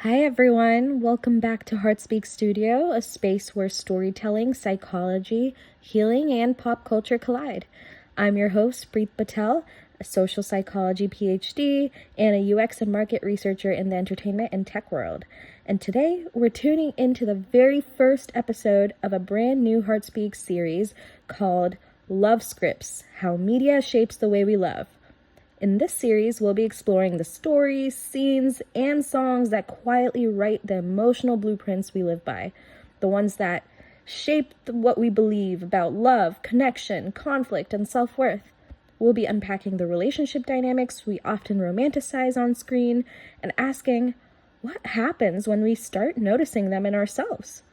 Hi everyone, welcome back to HeartSpeak Studio, a space where storytelling, psychology, healing, and pop culture collide. I'm your host, Prit, a social psychology PhD and a UX and market researcher in the entertainment and tech world. And today we're tuning into the very first episode of a brand new HeartSpeak series called Love Scripts: How Media Shapes the Way We Love. In this series, we'll be exploring the stories, scenes, and songs that quietly write the emotional blueprints we live by, the ones that shape what we believe about love, connection, conflict, and self-worth. We'll be unpacking the relationship dynamics we often romanticize on screen and asking, what happens when we start noticing them in ourselves?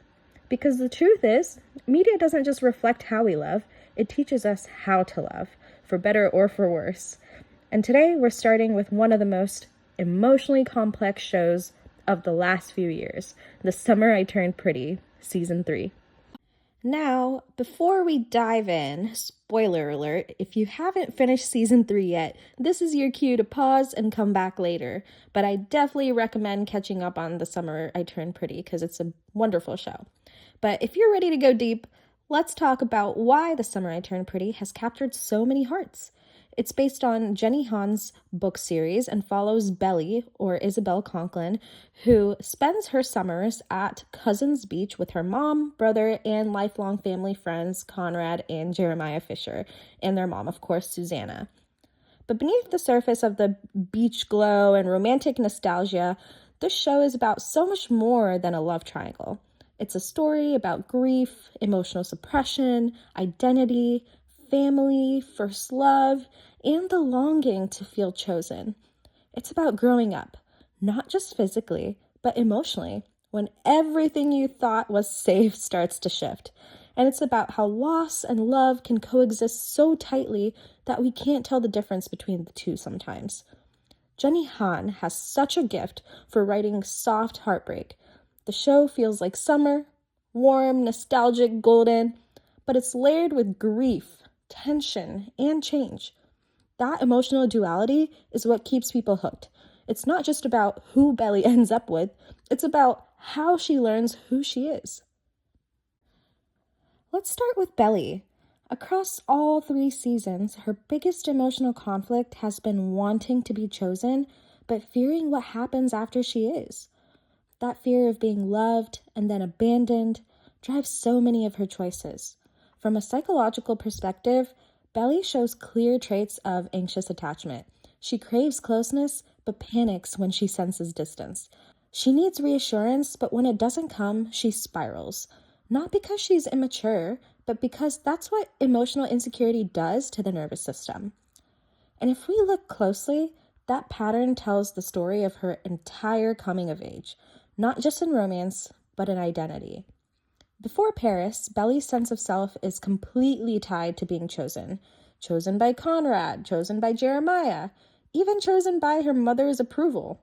Because the truth is, media doesn't just reflect how we love, it teaches us how to love, for better or for worse. And today we're starting with one of the most emotionally complex shows of the last few years, The Summer I Turned Pretty, Season 3. Now, before we dive in, spoiler alert, if you haven't finished Season 3 yet, this is your cue to pause and come back later. But I definitely recommend catching up on The Summer I Turned Pretty because it's a wonderful show. But if you're ready to go deep, let's talk about why The Summer I Turned Pretty has captured so many hearts. It's based on Jenny Han's book series and follows Belly, or Isabel Conklin, who spends her summers at Cousins Beach with her mom, brother, and lifelong family friends Conrad and Jeremiah Fisher, and their mom, of course, Susanna. But beneath the surface of the beach glow and romantic nostalgia, this show is about so much more than a love triangle. It's a story about grief, emotional suppression, identity, family, first love, and the longing to feel chosen. It's about growing up, not just physically, but emotionally, when everything you thought was safe starts to shift. And it's about how loss and love can coexist so tightly that we can't tell the difference between the two sometimes. Jenny Han has such a gift for writing soft heartbreak. The show feels like summer, warm, nostalgic, golden, but it's layered with grief, tension, and change. That emotional duality is what keeps people hooked. It's not just about who Belly ends up with, it's about how she learns who she is. Let's start with Belly. Across all 3 seasons, her biggest emotional conflict has been wanting to be chosen, but fearing what happens after she is. That fear of being loved and then abandoned drives so many of her choices. From a psychological perspective, Belly shows clear traits of anxious attachment. She craves closeness, but panics when she senses distance. She needs reassurance, but when it doesn't come, she spirals. Not because she's immature, but because that's what emotional insecurity does to the nervous system. And if we look closely, that pattern tells the story of her entire coming of age, not just in romance, but in identity. Before Paris, Belly's sense of self is completely tied to being chosen. Chosen by Conrad, chosen by Jeremiah, even chosen by her mother's approval.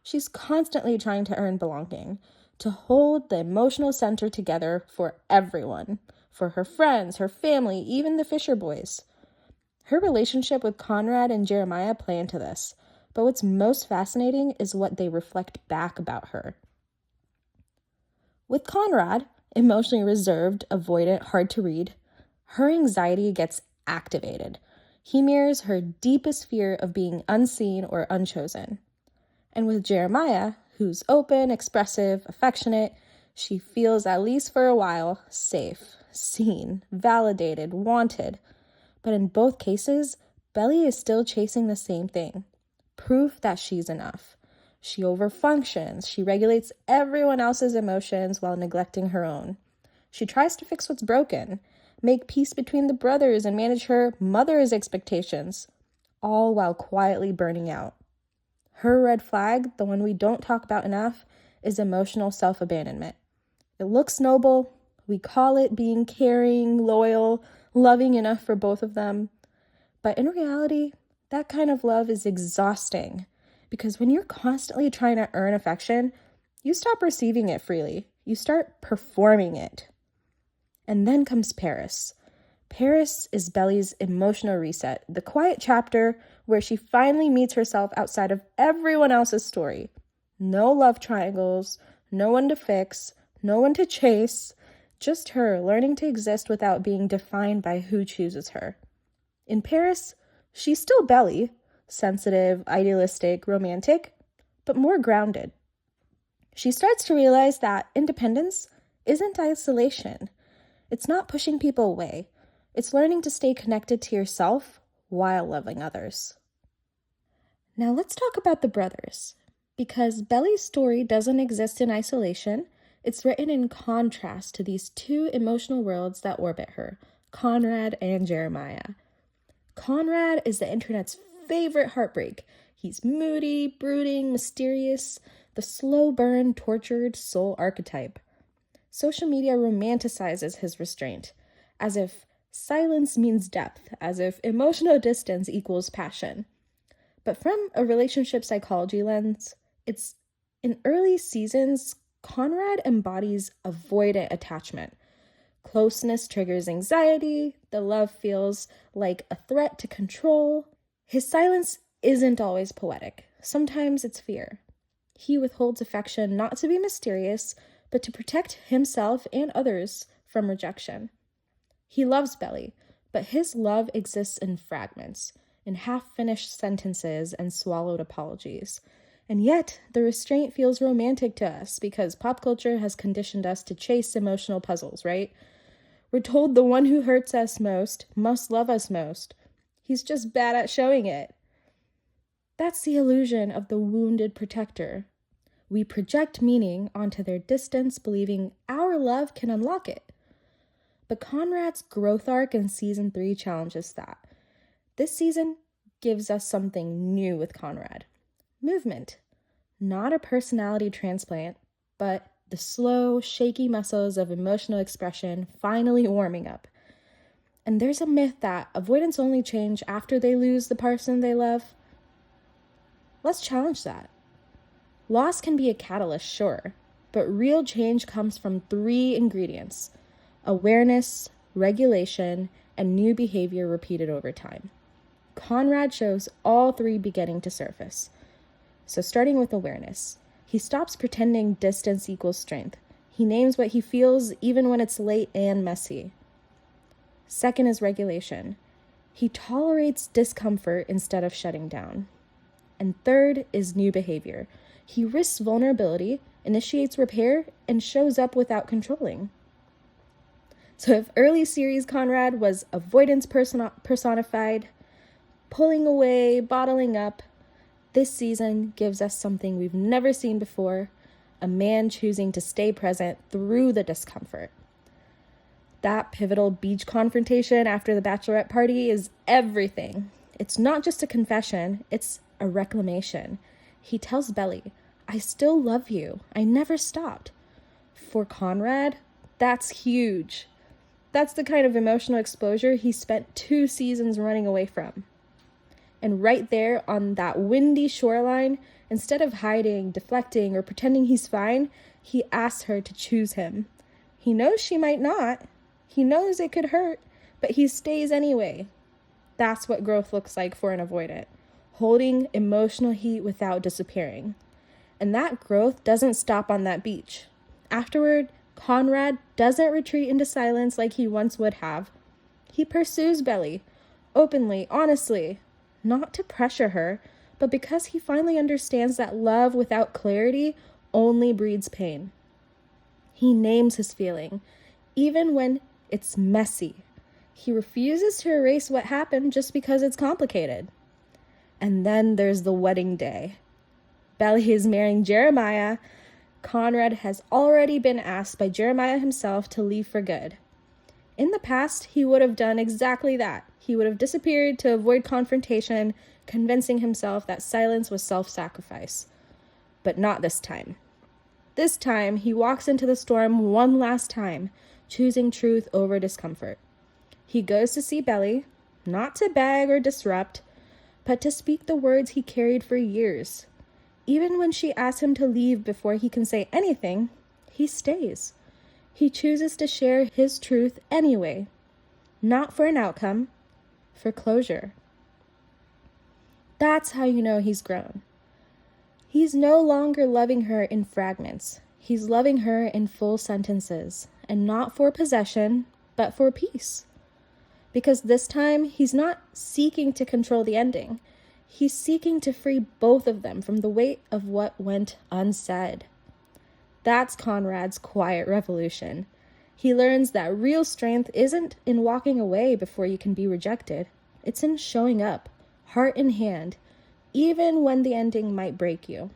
She's constantly trying to earn belonging, to hold the emotional center together for everyone, for her friends, her family, even the Fisher boys. Her relationship with Conrad and Jeremiah play into this, but what's most fascinating is what they reflect back about her. With Conrad, emotionally reserved, avoidant, hard to read, her anxiety gets activated. He mirrors her deepest fear of being unseen or unchosen. And with Jeremiah, who's open, expressive, affectionate, she feels, at least for a while, safe, seen, validated, wanted. But in both cases, Belly is still chasing the same thing: proof that she's enough. She overfunctions. She regulates everyone else's emotions while neglecting her own. She tries to fix what's broken, make peace between the brothers, and manage her mother's expectations, all while quietly burning out. Her red flag, the one we don't talk about enough, is emotional self-abandonment. It looks noble. We call it being caring, loyal, loving enough for both of them. But in reality, that kind of love is exhausting. Because when you're constantly trying to earn affection, you stop receiving it freely. You start performing it. And then comes Paris. Paris is Belly's emotional reset, the quiet chapter where she finally meets herself outside of everyone else's story. No love triangles, no one to fix, no one to chase, just her learning to exist without being defined by who chooses her. In Paris, she's still Belly, sensitive, idealistic, romantic, but more grounded. She starts to realize that independence isn't isolation. It's not pushing people away. It's learning to stay connected to yourself while loving others. Now let's talk about the brothers. Because Belly's story doesn't exist in isolation, it's written in contrast to these two emotional worlds that orbit her, Conrad and Jeremiah. Conrad is the internet's favorite heartbreak. He's moody, brooding, mysterious, the slow burn, tortured soul archetype. Social media romanticizes his restraint, as if silence means depth, as if emotional distance equals passion. But from a relationship psychology lens, it's in early seasons, Conrad embodies avoidant attachment. Closeness triggers anxiety, the love feels like a threat to control. His silence isn't always poetic. Sometimes it's fear. He withholds affection not to be mysterious, but to protect himself and others from rejection. He loves Belly, but his love exists in fragments, in half-finished sentences and swallowed apologies. And yet, the restraint feels romantic to us because pop culture has conditioned us to chase emotional puzzles, right? We're told the one who hurts us most must love us most. He's just bad at showing it. That's the illusion of the wounded protector. We project meaning onto their distance, believing our love can unlock it. But Conrad's growth arc in season 3 challenges that. This season gives us something new with Conrad. Movement. Not a personality transplant, but the slow, shaky muscles of emotional expression finally warming up. And there's a myth that avoidants only change after they lose the person they love. Let's challenge that. Loss can be a catalyst, sure, but real change comes from 3 ingredients: awareness, regulation, and new behavior repeated over time. Conrad shows all 3 beginning to surface. So starting with awareness, he stops pretending distance equals strength. He names what he feels even when it's late and messy. Second is regulation. He tolerates discomfort instead of shutting down. And third is new behavior. He risks vulnerability, initiates repair, and shows up without controlling. So if early series Conrad was avoidance personified, pulling away, bottling up, this season gives us something we've never seen before, a man choosing to stay present through the discomfort. That pivotal beach confrontation after the bachelorette party is everything. It's not just a confession, it's a reclamation. He tells Belly, "I still love you. I never stopped." For Conrad, that's huge. That's the kind of emotional exposure he spent 2 seasons running away from. And right there on that windy shoreline, instead of hiding, deflecting, or pretending he's fine, he asks her to choose him. He knows she might not. He knows it could hurt, but he stays anyway. That's what growth looks like for an avoidant, holding emotional heat without disappearing. And that growth doesn't stop on that beach. Afterward, Conrad doesn't retreat into silence like he once would have. He pursues Belly, openly, honestly, not to pressure her, but because he finally understands that love without clarity only breeds pain. He names his feeling, even when it's messy. He refuses to erase what happened just because it's complicated. And then there's the wedding day. Belly is marrying Jeremiah. Conrad has already been asked by Jeremiah himself to leave for good. In the past, he would have done exactly that. He would have disappeared to avoid confrontation, convincing himself that silence was self-sacrifice. But not this time. This time, he walks into the storm one last time, choosing truth over discomfort. He goes to see Belly, not to beg or disrupt, but to speak the words he carried for years. Even when she asks him to leave before he can say anything, he stays. He chooses to share his truth anyway, not for an outcome, for closure. That's how you know he's grown. He's no longer loving her in fragments. He's loving her in full sentences, and not for possession, but for peace. Because this time, he's not seeking to control the ending. He's seeking to free both of them from the weight of what went unsaid. That's Conrad's quiet revolution. He learns that real strength isn't in walking away before you can be rejected. It's in showing up, heart in hand, even when the ending might break you.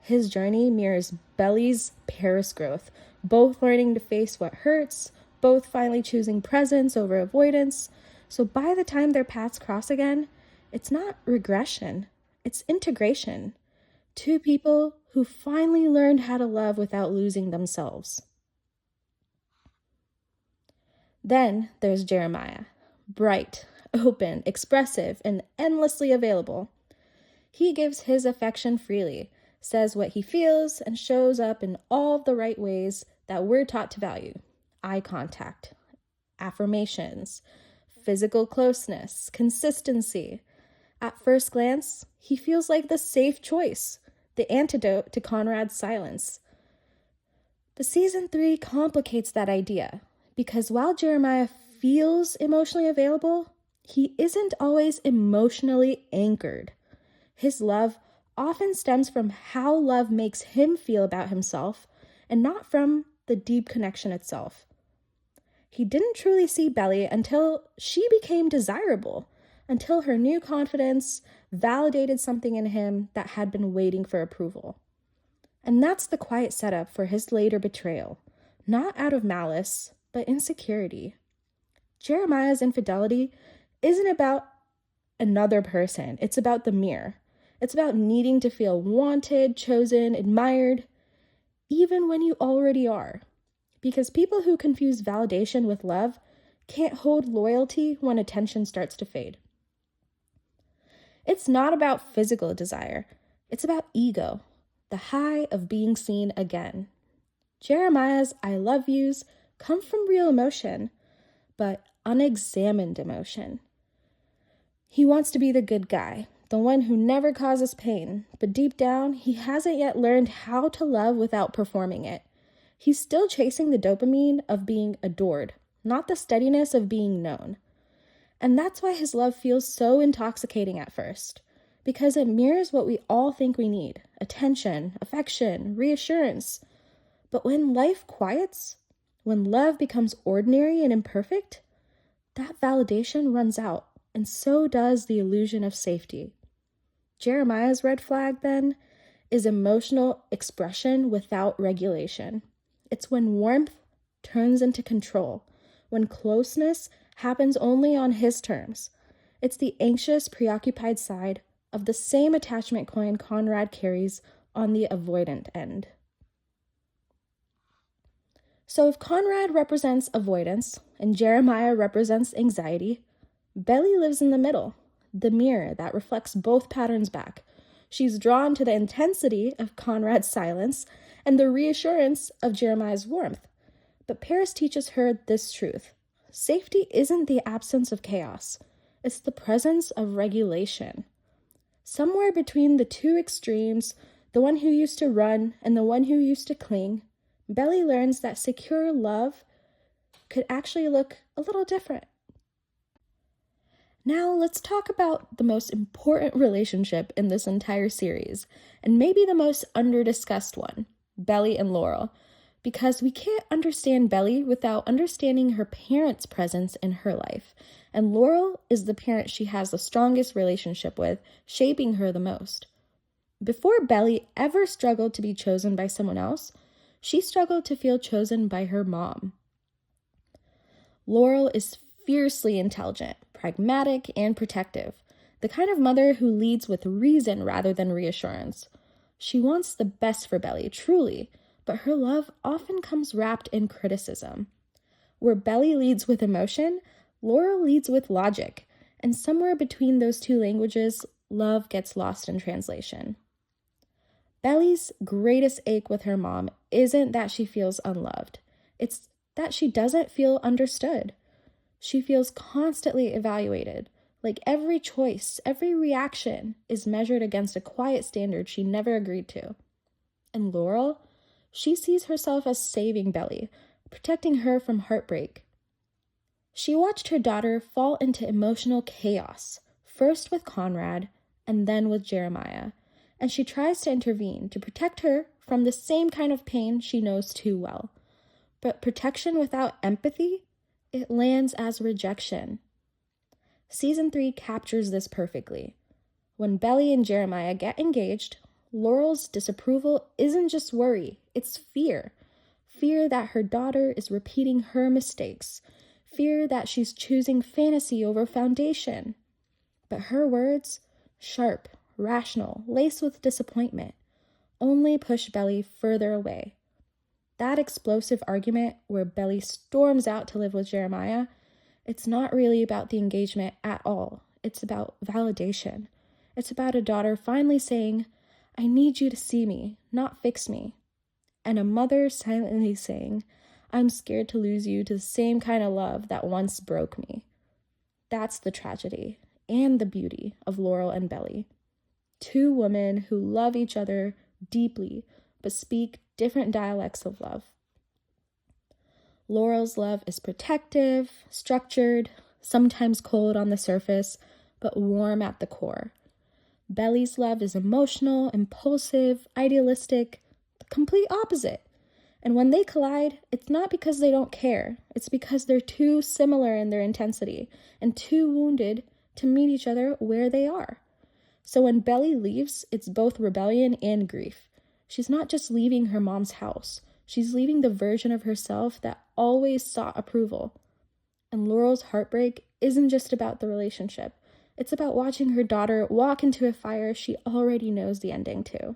His journey mirrors Belly's Paris growth, both learning to face what hurts, both finally choosing presence over avoidance. So by the time their paths cross again, it's not regression, it's integration. Two people who finally learned how to love without losing themselves. Then there's Jeremiah, bright, open, expressive, and endlessly available. He gives his affection freely, says what he feels, and shows up in all the right ways that we're taught to value. Eye contact, affirmations, physical closeness, consistency. At first glance, he feels like the safe choice, the antidote to Conrad's silence. But season 3 complicates that idea, because while Jeremiah feels emotionally available, he isn't always emotionally anchored. His love often stems from how love makes him feel about himself, and not from the deep connection itself. He didn't truly see Belly until she became desirable, until her new confidence validated something in him that had been waiting for approval. And that's the quiet setup for his later betrayal, not out of malice, but insecurity. Jeremiah's infidelity isn't about another person, it's about the mirror. It's about needing to feel wanted, chosen, admired, even when you already are. Because people who confuse validation with love can't hold loyalty when attention starts to fade. It's not about physical desire. It's about ego, the high of being seen again. Jeremiah's I love yous come from real emotion, but unexamined emotion. He wants to be the good guy, the one who never causes pain, but deep down, he hasn't yet learned how to love without performing it. He's still chasing the dopamine of being adored, not the steadiness of being known. And that's why his love feels so intoxicating at first, because it mirrors what we all think we need: attention, affection, reassurance. But when life quiets, when love becomes ordinary and imperfect, that validation runs out, and so does the illusion of safety. Jeremiah's red flag, then, is emotional expression without regulation. It's when warmth turns into control, when closeness happens only on his terms. It's the anxious, preoccupied side of the same attachment coin Conrad carries on the avoidant end. So if Conrad represents avoidance and Jeremiah represents anxiety, Belly lives in the middle, the mirror that reflects both patterns back. She's drawn to the intensity of Conrad's silence and the reassurance of Jeremiah's warmth. But Paris teaches her this truth: safety isn't the absence of chaos, it's the presence of regulation. Somewhere between the two extremes, the one who used to run and the one who used to cling, Belly learns that secure love could actually look a little different. Now let's talk about the most important relationship in this entire series, and maybe the most under-discussed one, Belly and Laurel, because we can't understand Belly without understanding her parents' presence in her life, and Laurel is the parent she has the strongest relationship with, shaping her the most. Before Belly ever struggled to be chosen by someone else, she struggled to feel chosen by her mom. Laurel is fiercely intelligent, pragmatic, and protective, the kind of mother who leads with reason rather than reassurance. She wants the best for Belly, truly, but her love often comes wrapped in criticism. Where Belly leads with emotion, Laurel leads with logic, and somewhere between those two languages, love gets lost in translation. Belly's greatest ache with her mom isn't that she feels unloved. It's that she doesn't feel understood. She feels constantly evaluated, Like every choice, every reaction is measured against a quiet standard she never agreed to. And Laurel, she sees herself as saving Belly, protecting her from heartbreak. She watched her daughter fall into emotional chaos, first with Conrad and then with Jeremiah, and she tries to intervene to protect her from the same kind of pain she knows too well. But protection without empathy, it lands as rejection. Season 3 captures this perfectly. When Belly and Jeremiah get engaged, Laurel's disapproval isn't just worry, it's fear. Fear that her daughter is repeating her mistakes. Fear that she's choosing fantasy over foundation. But her words, sharp, rational, laced with disappointment, only push Belly further away. That explosive argument where Belly storms out to live with Jeremiah, it's not really about the engagement at all. It's about validation. It's about a daughter finally saying, I need you to see me, not fix me. And a mother silently saying, I'm scared to lose you to the same kind of love that once broke me. That's the tragedy and the beauty of Laurel and Belly. Two women who love each other deeply, but speak different dialects of love. Laurel's love is protective, structured, sometimes cold on the surface, but warm at the core. Belly's love is emotional, impulsive, idealistic, the complete opposite. And when they collide, it's not because they don't care. It's because they're too similar in their intensity and too wounded to meet each other where they are. So when Belly leaves, it's both rebellion and grief. She's not just leaving her mom's house. She's leaving the version of herself that always sought approval. And Laurel's heartbreak isn't just about the relationship. It's about watching her daughter walk into a fire she already knows the ending to.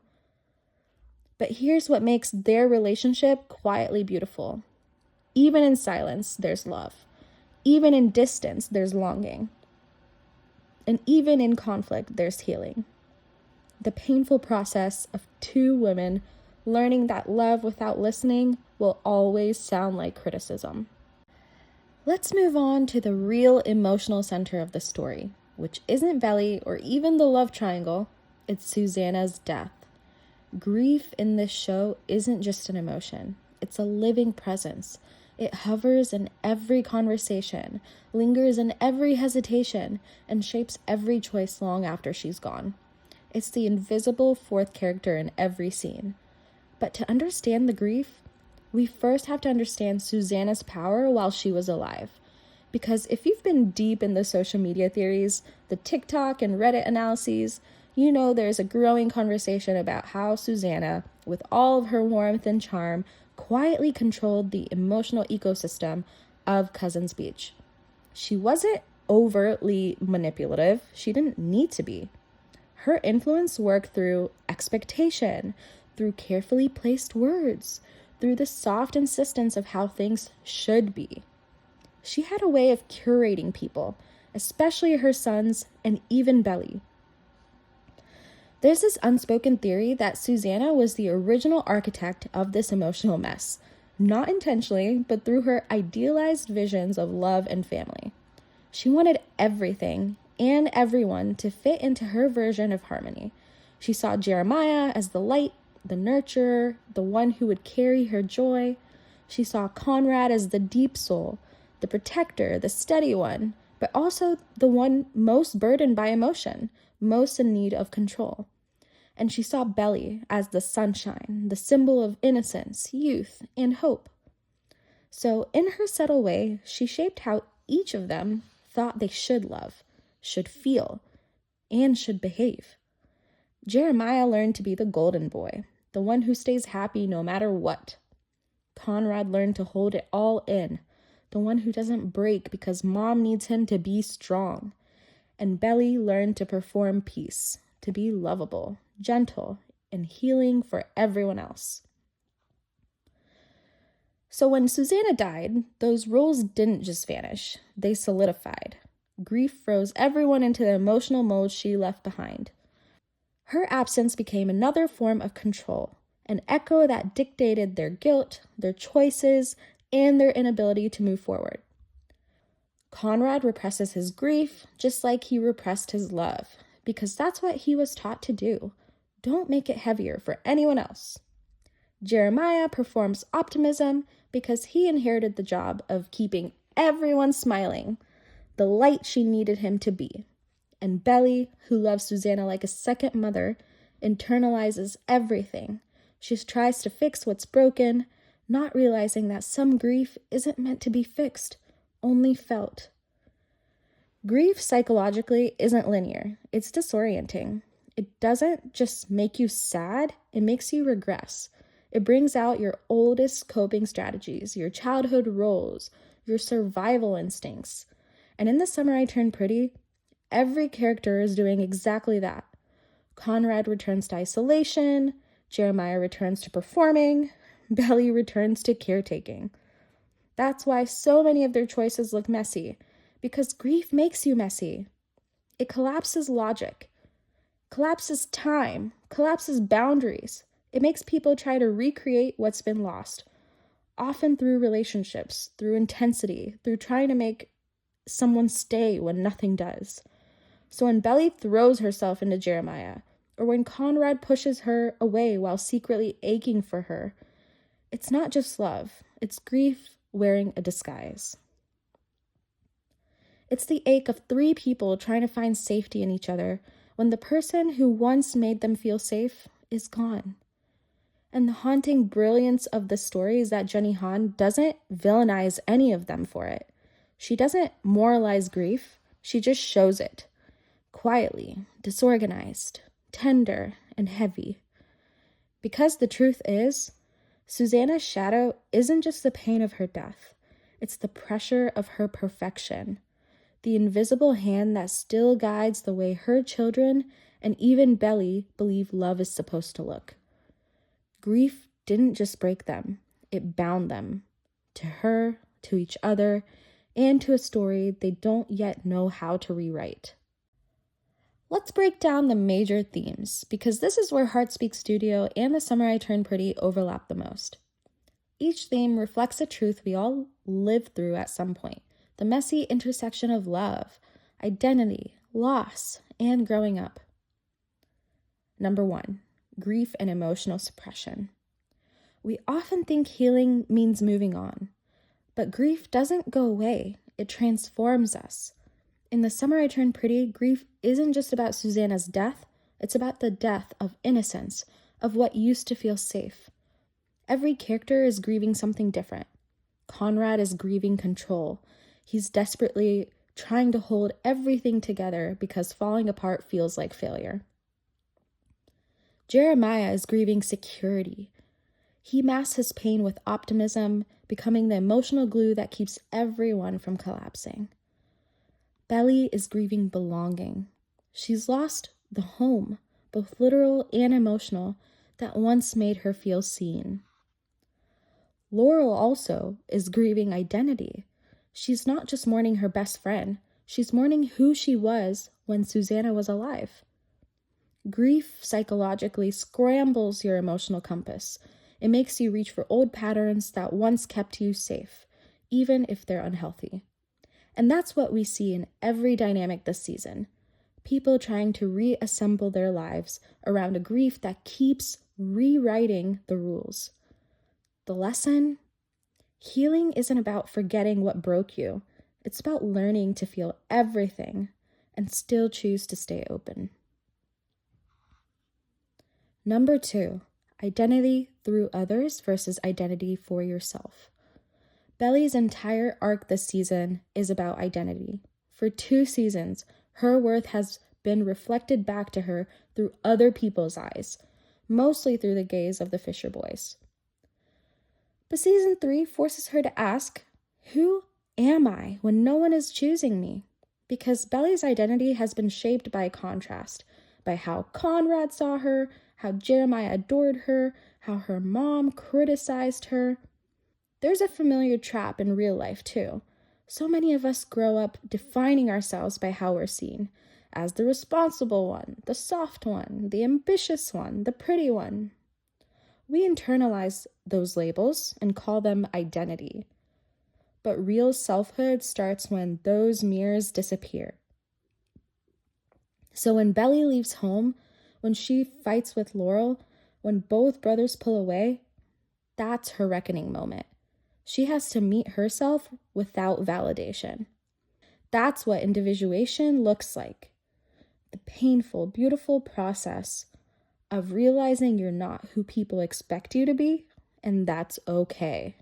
But here's what makes their relationship quietly beautiful. Even in silence, there's love. Even in distance, there's longing. And even in conflict, there's healing. The painful process of two women learning that love without listening will always sound like criticism. Let's move on to the real emotional center of the story, which isn't Belly or even the love triangle, it's Susanna's death. Grief in this show isn't just an emotion, it's a living presence. It hovers in every conversation, lingers in every hesitation, and shapes every choice long after she's gone. It's the invisible fourth character in every scene. But to understand the grief, we first have to understand Susanna's power while she was alive. Because if you've been deep in the social media theories, the TikTok and Reddit analyses, you know there's a growing conversation about how Susanna, with all of her warmth and charm, quietly controlled the emotional ecosystem of Cousins Beach. She wasn't overtly manipulative. She didn't need to be. Her influence worked through expectation, through carefully placed words, through the soft insistence of how things should be. She had a way of curating people, especially her sons and even Belly. There's this unspoken theory that Susanna was the original architect of this emotional mess, not intentionally, but through her idealized visions of love and family. She wanted everything and everyone to fit into her version of harmony. She saw Jeremiah as the light, the nurturer, the one who would carry her joy. She saw Conrad as the deep soul, the protector, the steady one, but also the one most burdened by emotion, most in need of control. And she saw Belly as the sunshine, the symbol of innocence, youth, and hope. So in her subtle way, she shaped how each of them thought they should love, should feel, and should behave. Jeremiah learned to be the golden boy, the one who stays happy no matter what. Conrad learned to hold it all in, the one who doesn't break because mom needs him to be strong. And Belly learned to perform peace, to be lovable, gentle, and healing for everyone else. So when Susanna died, those roles didn't just vanish, they solidified. Grief froze everyone into the emotional mold she left behind. Her absence became another form of control, an echo that dictated their guilt, their choices, and their inability to move forward. Conrad represses his grief just like he repressed his love, because that's what he was taught to do. Don't make it heavier for anyone else. Jeremiah performs optimism because he inherited the job of keeping everyone smiling, the light she needed him to be. And Belly, who loves Susanna like a second mother, internalizes everything. She tries to fix what's broken, not realizing that some grief isn't meant to be fixed, only felt. Grief psychologically isn't linear. It's disorienting. It doesn't just make you sad, it makes you regress. It brings out your oldest coping strategies, your childhood roles, your survival instincts. And in The Summer I Turned Pretty, every character is doing exactly that. Conrad returns to isolation, Jeremiah returns to performing, Belly returns to caretaking. That's why so many of their choices look messy, because grief makes you messy. It collapses logic, collapses time, collapses boundaries. It makes people try to recreate what's been lost, often through relationships, through intensity, through trying to make someone stay when nothing does. So when Belly throws herself into Jeremiah, or when Conrad pushes her away while secretly aching for her, it's not just love, it's grief wearing a disguise. It's the ache of three people trying to find safety in each other when the person who once made them feel safe is gone. And the haunting brilliance of the story is that Jenny Han doesn't villainize any of them for it. She doesn't moralize grief, she just shows it. Quietly, disorganized, tender, and heavy. Because the truth is, Susanna's shadow isn't just the pain of her death, it's the pressure of her perfection, the invisible hand that still guides the way her children and even Belly believe love is supposed to look. Grief didn't just break them, it bound them, to her, to each other, and to a story they don't yet know how to rewrite. Let's break down the major themes, because this is where HeartSpeak Studio and The Summer I Turned Pretty overlap the most. Each theme reflects a truth we all live through at some point, the messy intersection of love, identity, loss, and growing up. Number 1, grief and emotional suppression. We often think healing means moving on, but grief doesn't go away, it transforms us. In The Summer I Turned Pretty, grief isn't just about Susanna's death, it's about the death of innocence, of what used to feel safe. Every character is grieving something different. Conrad is grieving control. He's desperately trying to hold everything together because falling apart feels like failure. Jeremiah is grieving security. He masks his pain with optimism, becoming the emotional glue that keeps everyone from collapsing. Belly is grieving belonging. She's lost the home, both literal and emotional, that once made her feel seen. Laurel also is grieving identity. She's not just mourning her best friend, she's mourning who she was when Susanna was alive. Grief psychologically scrambles your emotional compass. It makes you reach for old patterns that once kept you safe, even if they're unhealthy. And that's what we see in every dynamic this season. People trying to reassemble their lives around a grief that keeps rewriting the rules. The lesson? Healing isn't about forgetting what broke you. It's about learning to feel everything and still choose to stay open. Number 2, identity through others versus identity for yourself. Belly's entire arc this season is about identity. For 2 seasons, her worth has been reflected back to her through other people's eyes, mostly through the gaze of the Fisher boys. But season 3 forces her to ask, who am I when no one is choosing me? Because Belly's identity has been shaped by contrast, by how Conrad saw her, how Jeremiah adored her, how her mom criticized her. There's a familiar trap in real life too. So many of us grow up defining ourselves by how we're seen, as the responsible one, the soft one, the ambitious one, the pretty one. We internalize those labels and call them identity. But real selfhood starts when those mirrors disappear. So when Belly leaves home, when she fights with Laurel, when both brothers pull away, that's her reckoning moment. She has to meet herself without validation. That's what individuation looks like. The painful, beautiful process of realizing you're not who people expect you to be, and that's okay.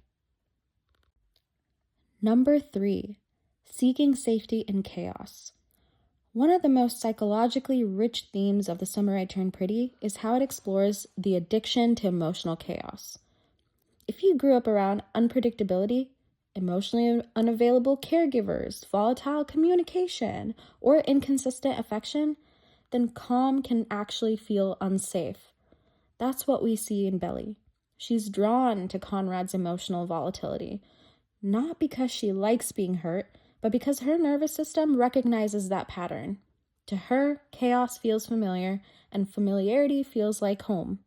Number 3, seeking safety in chaos. One of the most psychologically rich themes of The Summer I Turned Pretty is how it explores the addiction to emotional chaos. If you grew up around unpredictability, emotionally unavailable caregivers, volatile communication, or inconsistent affection, then calm can actually feel unsafe. That's what we see in Belly. She's drawn to Conrad's emotional volatility, not because she likes being hurt, but because her nervous system recognizes that pattern. To her, chaos feels familiar, and familiarity feels like home.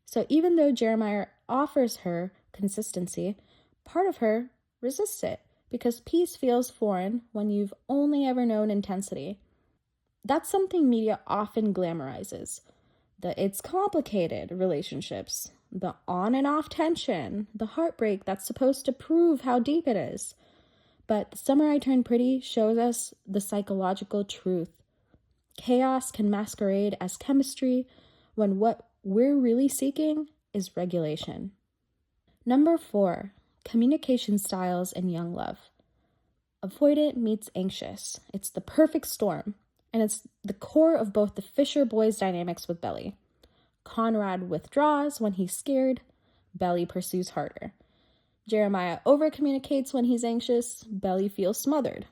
So even though Jeremiah offers her consistency, part of her resists it because peace feels foreign when you've only ever known intensity. That's something media often glamorizes. The it's complicated relationships, the on and off tension, the heartbreak that's supposed to prove how deep it is. But The Summer I Turned Pretty shows us the psychological truth. Chaos can masquerade as chemistry when what we're really seeking is regulation. Number 4, communication styles in young love. Avoidant meets anxious. It's the perfect storm, and it's the core of both the Fisher boys' dynamics with Belly. Conrad withdraws when he's scared, Belly pursues harder. Jeremiah overcommunicates when he's anxious, Belly feels smothered.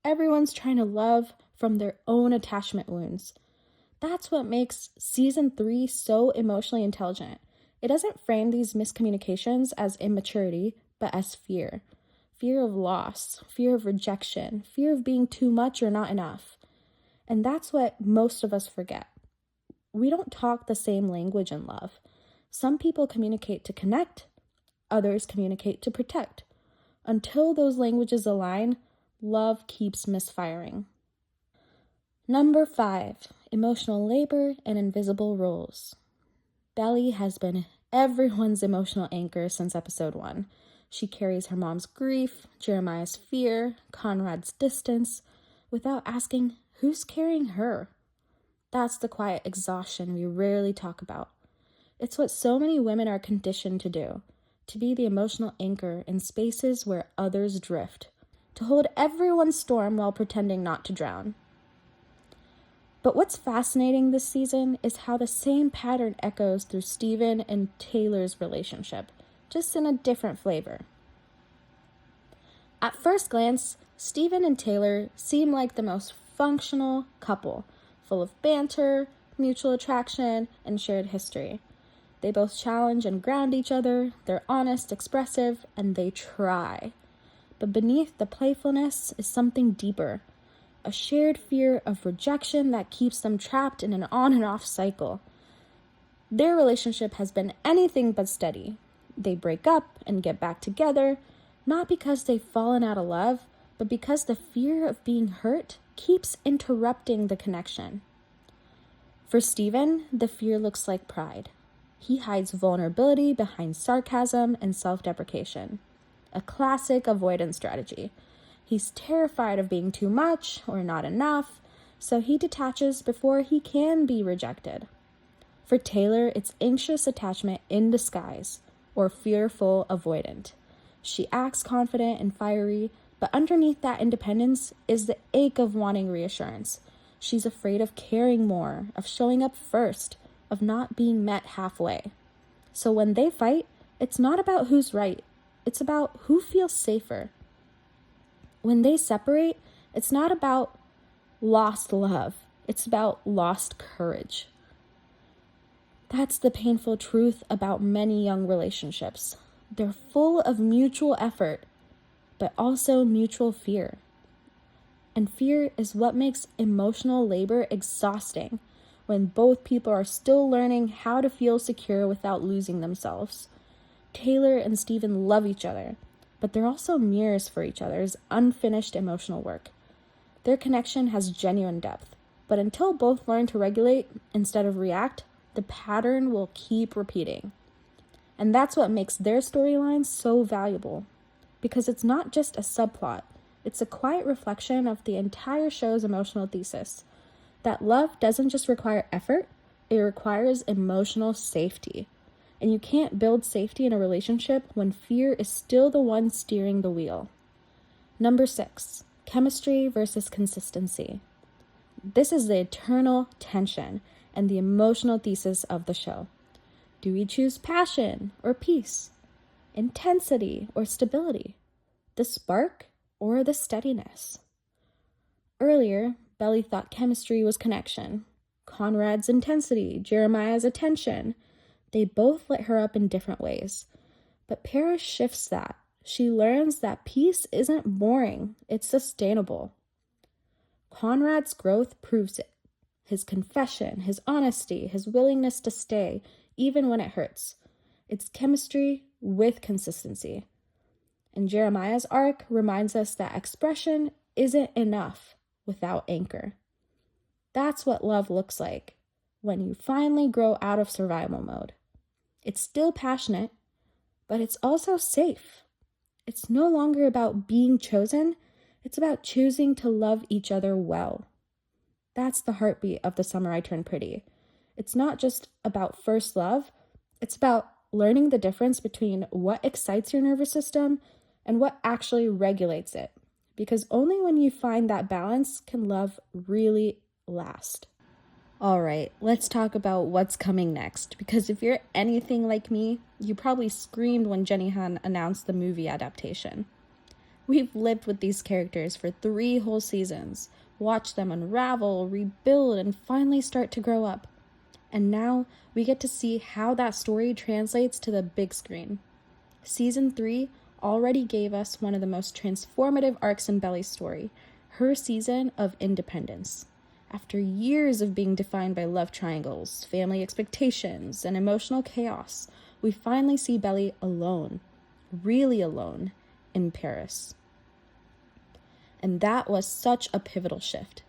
Everyone's trying to love from their own attachment wounds. That's what makes season 3 so emotionally intelligent. It doesn't frame these miscommunications as immaturity, but as fear. Fear of loss, fear of rejection, fear of being too much or not enough. And that's what most of us forget. We don't talk the same language in love. Some people communicate to connect, others communicate to protect. Until those languages align, love keeps misfiring. Number 5, emotional labor and invisible roles. Belly has been everyone's emotional anchor since episode 1. She carries her mom's grief, Jeremiah's fear, Conrad's distance, without asking who's carrying her. That's the quiet exhaustion we rarely talk about. It's what so many women are conditioned to do, to be the emotional anchor in spaces where others drift, to hold everyone's storm while pretending not to drown. But what's fascinating this season is how the same pattern echoes through Steven and Taylor's relationship, just in a different flavor. At first glance, Steven and Taylor seem like the most functional couple, full of banter, mutual attraction, and shared history. They both challenge and ground each other, they're honest, expressive, and they try. But beneath the playfulness is something deeper, a shared fear of rejection that keeps them trapped in an on and off cycle. Their relationship has been anything but steady. They break up and get back together, not because they've fallen out of love, but because the fear of being hurt keeps interrupting the connection. For Steven, the fear looks like pride. He hides vulnerability behind sarcasm and self-deprecation, a classic avoidance strategy. He's terrified of being too much or not enough, so he detaches before he can be rejected. For Taylor, it's anxious attachment in disguise, or fearful avoidant. She acts confident and fiery, but underneath that independence is the ache of wanting reassurance. She's afraid of caring more, of showing up first, of not being met halfway. So when they fight, it's not about who's right, it's about who feels safer. When they separate, it's not about lost love, it's about lost courage. That's the painful truth about many young relationships. They're full of mutual effort, but also mutual fear. And fear is what makes emotional labor exhausting when both people are still learning how to feel secure without losing themselves. Taylor and Steven love each other, but they're also mirrors for each other's unfinished emotional work. Their connection has genuine depth, but until both learn to regulate instead of react, the pattern will keep repeating. And that's what makes their storyline so valuable, because it's not just a subplot, it's a quiet reflection of the entire show's emotional thesis, that love doesn't just require effort, it requires emotional safety. And you can't build safety in a relationship when fear is still the one steering the wheel. Number 6, chemistry versus consistency. This is the eternal tension and the emotional thesis of the show. Do we choose passion or peace? Intensity or stability? The spark or the steadiness? Earlier, Belly thought chemistry was connection. Conrad's intensity, Jeremiah's attention. They both lit her up in different ways. But Paris shifts that. She learns that peace isn't boring, it's sustainable. Conrad's growth proves it. His confession, his honesty, his willingness to stay, even when it hurts. It's chemistry with consistency. And Jeremiah's arc reminds us that expression isn't enough without anchor. That's what love looks like when you finally grow out of survival mode. It's still passionate, but it's also safe. It's no longer about being chosen, it's about choosing to love each other well. That's the heartbeat of The Summer I Turned Pretty. It's not just about first love, it's about learning the difference between what excites your nervous system and what actually regulates it. Because only when you find that balance can love really last. All right, let's talk about what's coming next. Because if you're anything like me, you probably screamed when Jenny Han announced the movie adaptation. We've lived with these characters for 3 whole seasons, watched them unravel, rebuild, and finally start to grow up. And now we get to see how that story translates to the big screen. Season 3 already gave us one of the most transformative arcs in Belly's story, her season of independence. After years of being defined by love triangles, family expectations, and emotional chaos, we finally see Belly alone, really alone, in Paris. And that was such a pivotal shift,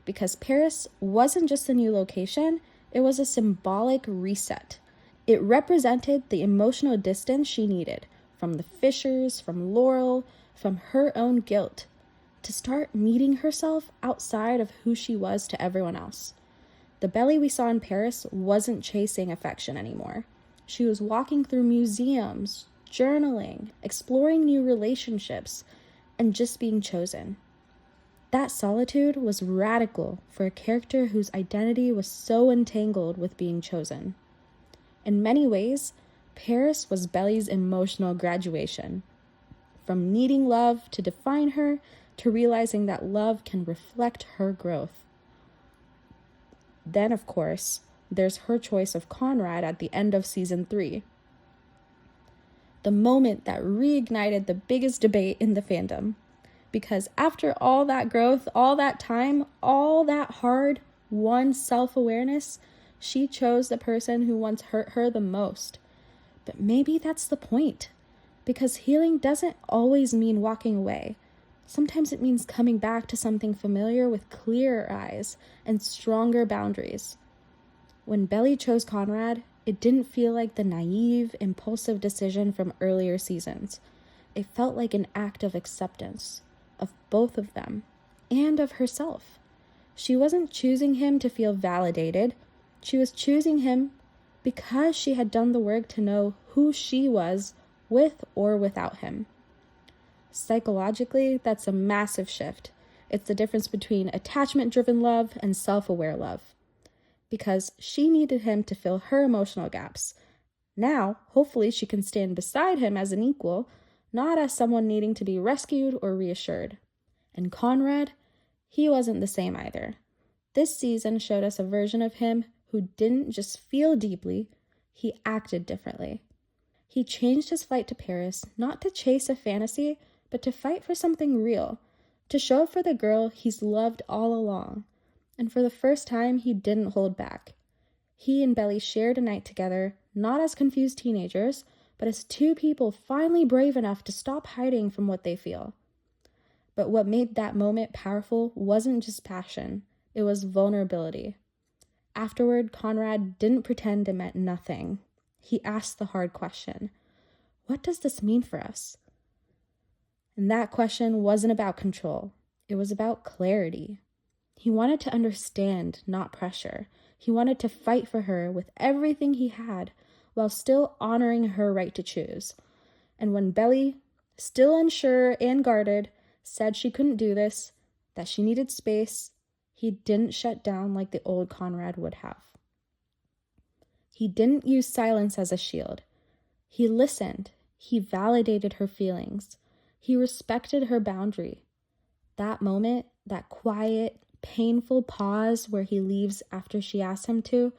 because Paris wasn't just a new location, it was a symbolic reset. It represented the emotional distance she needed from the Fishers, from Laurel, from her own guilt, to start meeting herself outside of who she was to everyone else. The Belly we saw in Paris wasn't chasing affection anymore. She was walking through museums, journaling, exploring new relationships, and just being chosen. That solitude was radical for a character whose identity was so entangled with being chosen. In many ways, Paris was Belly's emotional graduation. From needing love to define her, to realizing that love can reflect her growth. Then, of course, there's her choice of Conrad at the end of season 3. The moment that reignited the biggest debate in the fandom. Because after all that growth, all that time, all that hard won self-awareness, she chose the person who once hurt her the most. But maybe that's the point. Because healing doesn't always mean walking away. Sometimes it means coming back to something familiar with clearer eyes and stronger boundaries. When Belly chose Conrad, it didn't feel like the naive, impulsive decision from earlier seasons. It felt like an act of acceptance, of both of them, and of herself. She wasn't choosing him to feel validated. She was choosing him because she had done the work to know who she was with or without him. Psychologically, that's a massive shift. It's the difference between attachment-driven love and self-aware love. Because she needed him to fill her emotional gaps. Now, hopefully, she can stand beside him as an equal, not as someone needing to be rescued or reassured. And Conrad, he wasn't the same either. This season showed us a version of him who didn't just feel deeply, he acted differently. He changed his flight to Paris not to chase a fantasy, but to fight for something real, to show up for the girl he's loved all along. And for the first time, he didn't hold back. He and Belly shared a night together, not as confused teenagers, but as two people finally brave enough to stop hiding from what they feel. But what made that moment powerful wasn't just passion, it was vulnerability. Afterward, Conrad didn't pretend it meant nothing. He asked the hard question, what does this mean for us? And that question wasn't about control, it was about clarity. He wanted to understand, not pressure. He wanted to fight for her with everything he had, while still honoring her right to choose. And when Belly, still unsure and guarded, said she couldn't do this, that she needed space, he didn't shut down like the old Conrad would have. He didn't use silence as a shield. He listened. He validated her feelings. He respected her boundary. That moment, that quiet, painful pause where he leaves after she asks him to,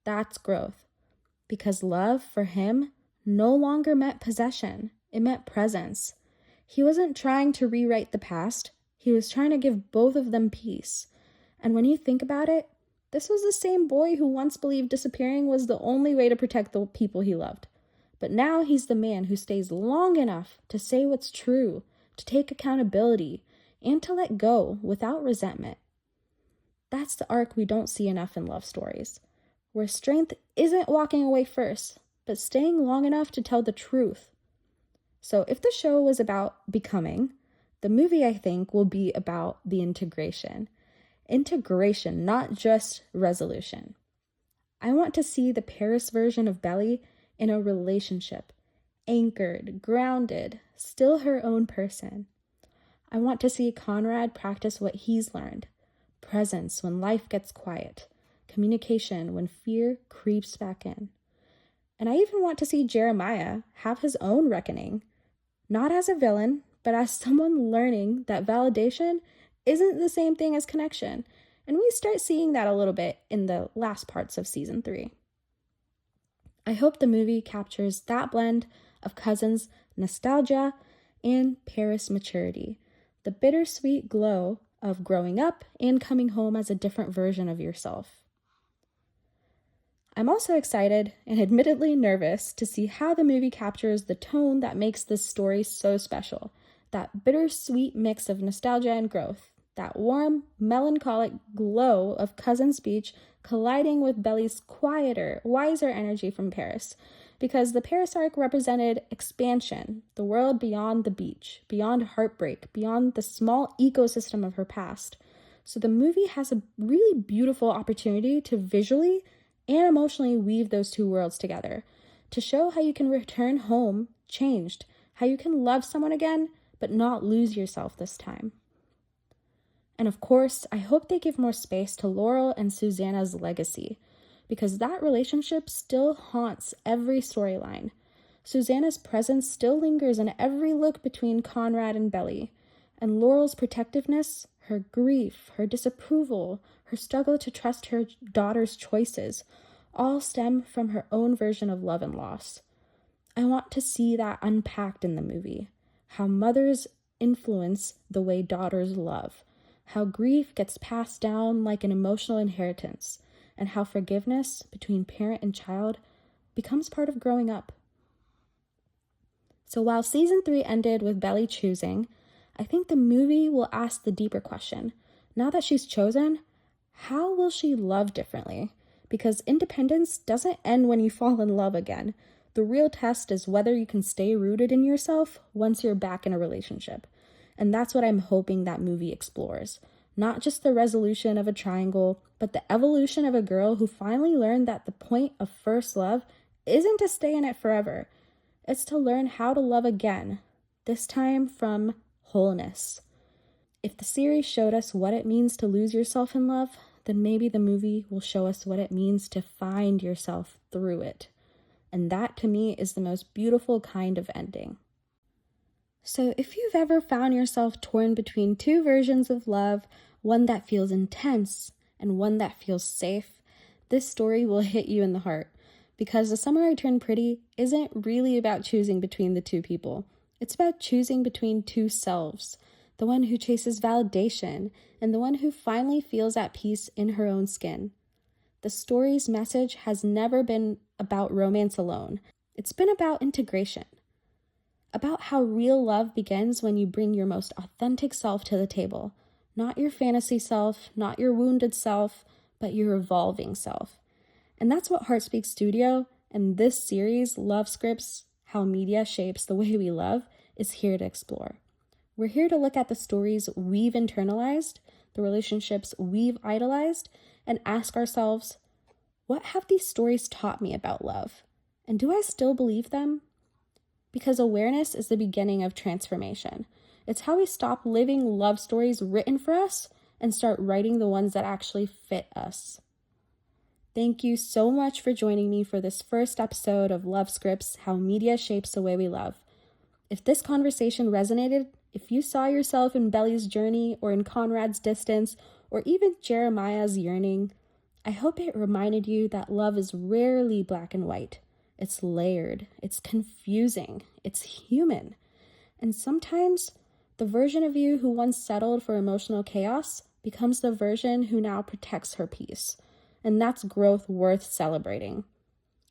that's growth. Because love, for him, no longer meant possession. It meant presence. He wasn't trying to rewrite the past. He was trying to give both of them peace. And when you think about it, this was the same boy who once believed disappearing was the only way to protect the people he loved. But now he's the man who stays long enough to say what's true, to take accountability, and to let go without resentment. That's the arc we don't see enough in love stories, where strength isn't walking away first, but staying long enough to tell the truth. So if the show was about becoming, the movie, I think, will be about the integration. Integration, not just resolution. I want to see the Paris version of Belly in a relationship, anchored, grounded, still her own person. I want to see Conrad practice what he's learned, presence when life gets quiet, communication when fear creeps back in. And I even want to see Jeremiah have his own reckoning, not as a villain, but as someone learning that validation isn't the same thing as connection. And we start seeing that a little bit in the last parts of season 3. I hope the movie captures that blend of cousins' nostalgia and Paris maturity, the bittersweet glow of growing up and coming home as a different version of yourself. I'm also excited and admittedly nervous to see how the movie captures the tone that makes this story so special, that bittersweet mix of nostalgia and growth, that warm, melancholic glow of Cousin's Beach colliding with Belly's quieter, wiser energy from Paris, because the Paris arc represented expansion, the world beyond the beach, beyond heartbreak, beyond the small ecosystem of her past. So the movie has a really beautiful opportunity to visually and emotionally weave those two worlds together, to show how you can return home changed, how you can love someone again, but not lose yourself this time. And of course, I hope they give more space to Laurel and Susanna's legacy, because that relationship still haunts every storyline. Susanna's presence still lingers in every look between Conrad and Belly, and Laurel's protectiveness, her grief, her disapproval, her struggle to trust her daughter's choices, all stem from her own version of love and loss. I want to see that unpacked in the movie, how mothers influence the way daughters love, how grief gets passed down like an emotional inheritance, and how forgiveness between parent and child becomes part of growing up. So while season 3 ended with Belly choosing, I think the movie will ask the deeper question. Now that she's chosen, how will she love differently? Because independence doesn't end when you fall in love again. The real test is whether you can stay rooted in yourself once you're back in a relationship. And that's what I'm hoping that movie explores. Not just the resolution of a triangle, but the evolution of a girl who finally learned that the point of first love isn't to stay in it forever. It's to learn how to love again, this time from wholeness. If the series showed us what it means to lose yourself in love, then maybe the movie will show us what it means to find yourself through it. And that, to me, is the most beautiful kind of ending. So if you've ever found yourself torn between two versions of love, one that feels intense and one that feels safe, this story will hit you in the heart. Because The Summer I Turned Pretty isn't really about choosing between the two people. It's about choosing between two selves, the one who chases validation and the one who finally feels at peace in her own skin. The story's message has never been about romance alone. It's been about integration, about how real love begins when you bring your most authentic self to the table. Not your fantasy self, not your wounded self, but your evolving self. And that's what HeartSpeak Studio and this series, Love Scripts, How Media Shapes the Way We Love, is here to explore. We're here to look at the stories we've internalized, the relationships we've idolized, and ask ourselves, what have these stories taught me about love? And do I still believe them? Because awareness is the beginning of transformation. It's how we stop living love stories written for us and start writing the ones that actually fit us. Thank you so much for joining me for this first episode of Love Scripts, How Media Shapes the Way We Love. If this conversation resonated, if you saw yourself in Belly's journey or in Conrad's distance or even Jeremiah's yearning, I hope it reminded you that love is rarely black and white. It's layered, it's confusing, it's human. And sometimes the version of you who once settled for emotional chaos becomes the version who now protects her peace. And that's growth worth celebrating.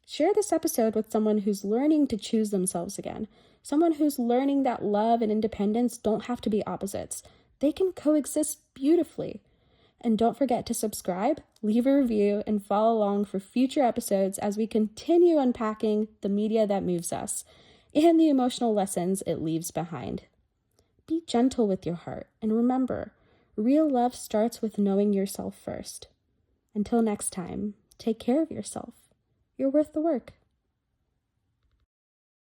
Share this episode with someone who's learning to choose themselves again. Someone who's learning that love and independence don't have to be opposites. They can coexist beautifully. And don't forget to subscribe, leave a review, and follow along for future episodes as we continue unpacking the media that moves us and the emotional lessons it leaves behind. Be gentle with your heart, and remember, real love starts with knowing yourself first. Until next time, take care of yourself. You're worth the work.